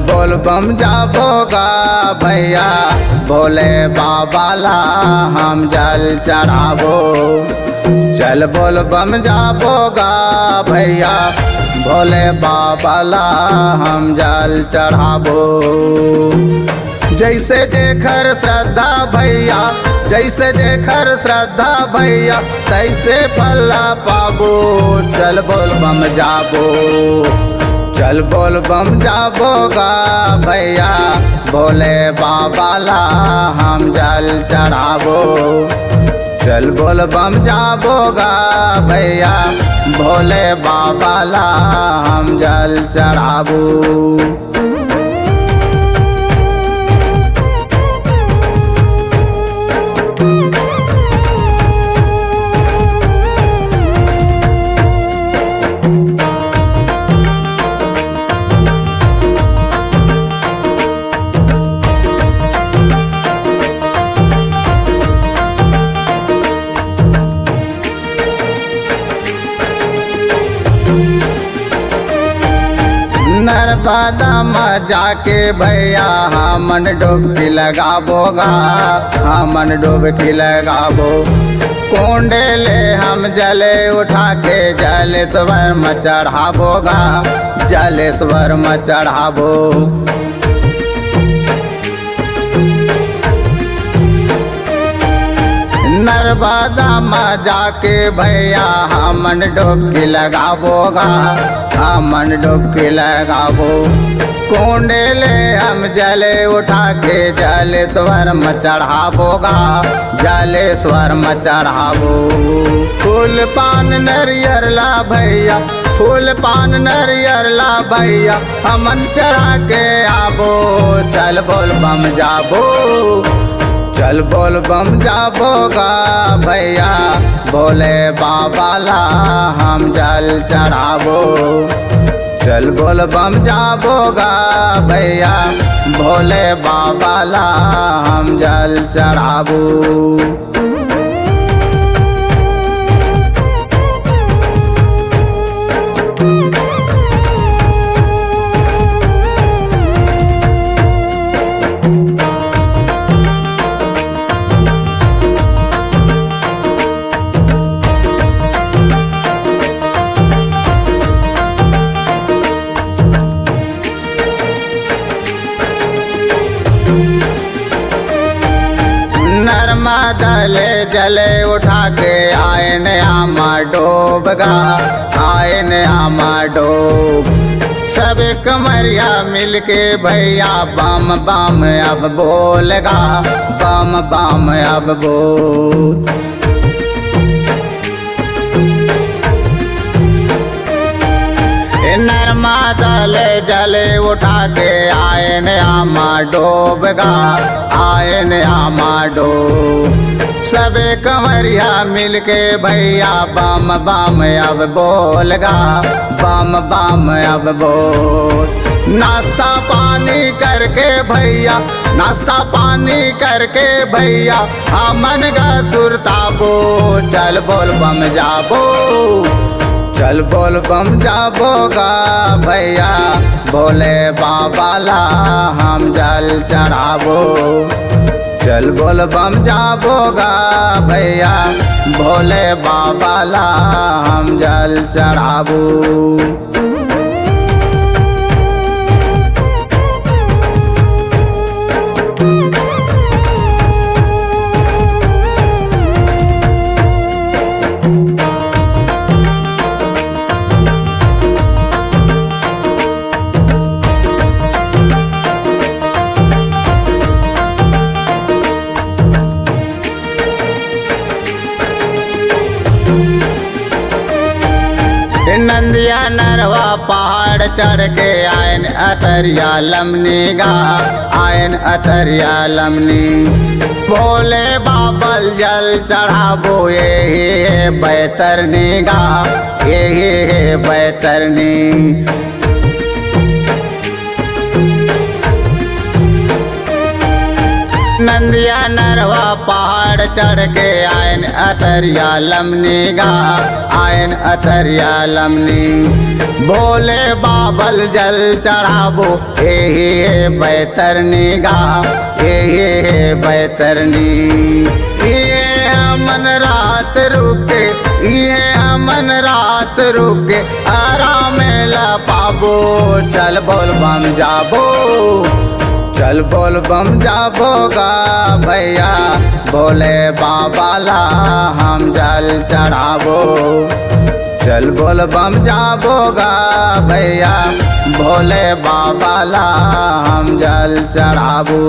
बोल बम जाबोगा भैया भोले बाबा ला हम जल चढ़ाबो। चल बोल बम जाबोगा भैया भोले बाबा ला हम जल चढ़ाबो। जैसे जेखर श्रद्धा भैया जैसे जेखर श्रद्धा भैया तैसे फला पाबो। चल बोल बम जाबो चल बोल बम जाबोगा भैया भोले बाबा ला हम जल चढ़ाबो। चल बोल बम जाबोगा भैया भोले बाबा ला हम जल चढ़ाबो। नर्मदा में जाके भैया हमन डुबकी लगाबोगा हमन डुबकी लगाबो। कुंडे ले हम जले उठा के जलेश्वर में चढ़ाबोगा जलेश्वर में चढ़ाबो। नर्मदा में जाके भैया हमन डुबकी लगाबोगा हमन डुबकी लगाबो। कुंडे ले हम जले उठा के जलेश्वर में चढ़ाबोगा जलेश्वर में चढ़ाबो। फूल पान नरियर ला भैया फूल पान नरियर ला भैया हमन चढ़ा के आबो। चल बोल बम जाबो चल बोल बम जाबोगा भैया भोले बाबा ला हम जल चढ़ाबो। चल बोल बम जाबोगा भैया भोले बाबा ला हम जल चढ़ाबो। नर्मदा ले जले उठा के आए आमा डोबगा आए आमा डोब। सब कमरिया मिलके भैया बम बम अब बोलगा बम बम अब बोल। नर्मदा ले जले उठा के आए आमा डोबगा आए आमा डोब। सब कमरिया मिलके भैया बम बम अब बोलगा बम बम अब बोल। नाश्ता पानी करके भैया नाश्ता पानी करके भैया हमन गा सुरताबो। चल बोल बम जाबो चल बोल बम जाबोगा भैया भोले बाबा ला हम जल चढ़ाबो। चल बोल बम जाबोगा भैया भोले बाबा ला हम जल चढ़ाबो। नंदिया नरवा पहाड़ चढ़ के आयन अतरिया लमनी गा आयन अतरिया लमनी। भोले बाबल जल चढ़ाबो ये बैतरनी गा ये बैतरनी। नंदिया नरवा पहाड़ चढ़ के आयन अतरिया लमनी गा आयन अतरिया लमनी बोले बाबल जल चढ़ाबो हे बैतरनी गा हे बैतरनी ये हमन रात रुके ये हमन रात रुके आराम ला पाबो चल बोल बम जाबो चल बोल बम जाबो गा भैया बोले बाबा ला हम जल चढ़ाबो चल बोल बम जाबो गा भैया भोले बाबा ला हम जल चढ़ाबो।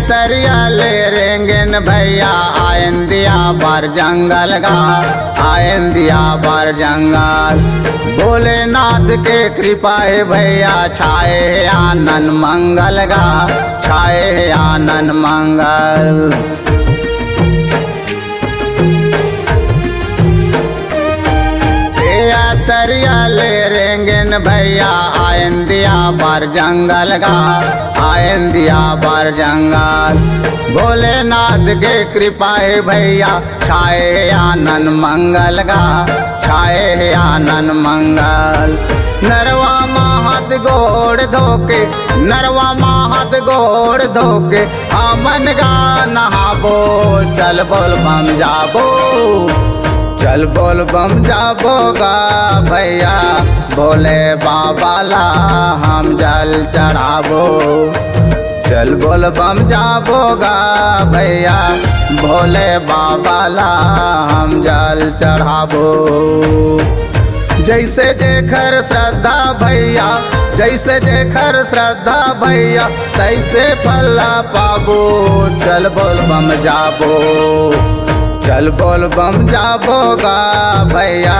तरिया ले रेंगन भैया आयन दिया बार जंगल गा आयन दिया बार जंगल भोलेनाथ के कृपा है भैया छाए है आनंद मंगल गा छाए है आनंद मंगल। तरिया ले रेंगन भैया आयन दिया बार जंगल गा आयन दिया बार जंगल भोलेनाथ के कृपा है भैया छाए आनंद मंगल गा छाए आनंद मंगल। नरवा महत गोड़ धोके नरवा महत गोड़ धोके हमन गा नहाबो चल बोल बम जाबो चल बोल बम जाबो गा भैया भोले बाबा ला हम जल चढ़ाबो चल बोल बम जाबो गा भैया भोले बाबा ला हम जल चढ़ाबो। जैसे जेखर श्रद्धा भैया जैसे जेखर श्रद्धा भैया तैसे फल पाबो चल बोल बम जाबो चल बोल बम जाबो गा भैया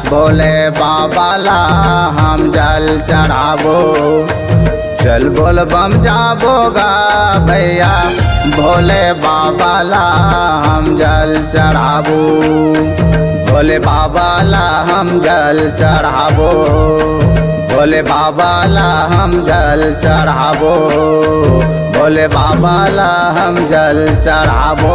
भोले बाबा ला हम जल चढ़ाबो चल बोल बम जाबो गा भैया भोले बाबा ला हम जल चढ़ाबो भोले बाबा ला हम जल चढ़ाबो भोले बाबा ला हम जल चढ़ाबो भोले बाबा ला हम जल चढ़ाबो।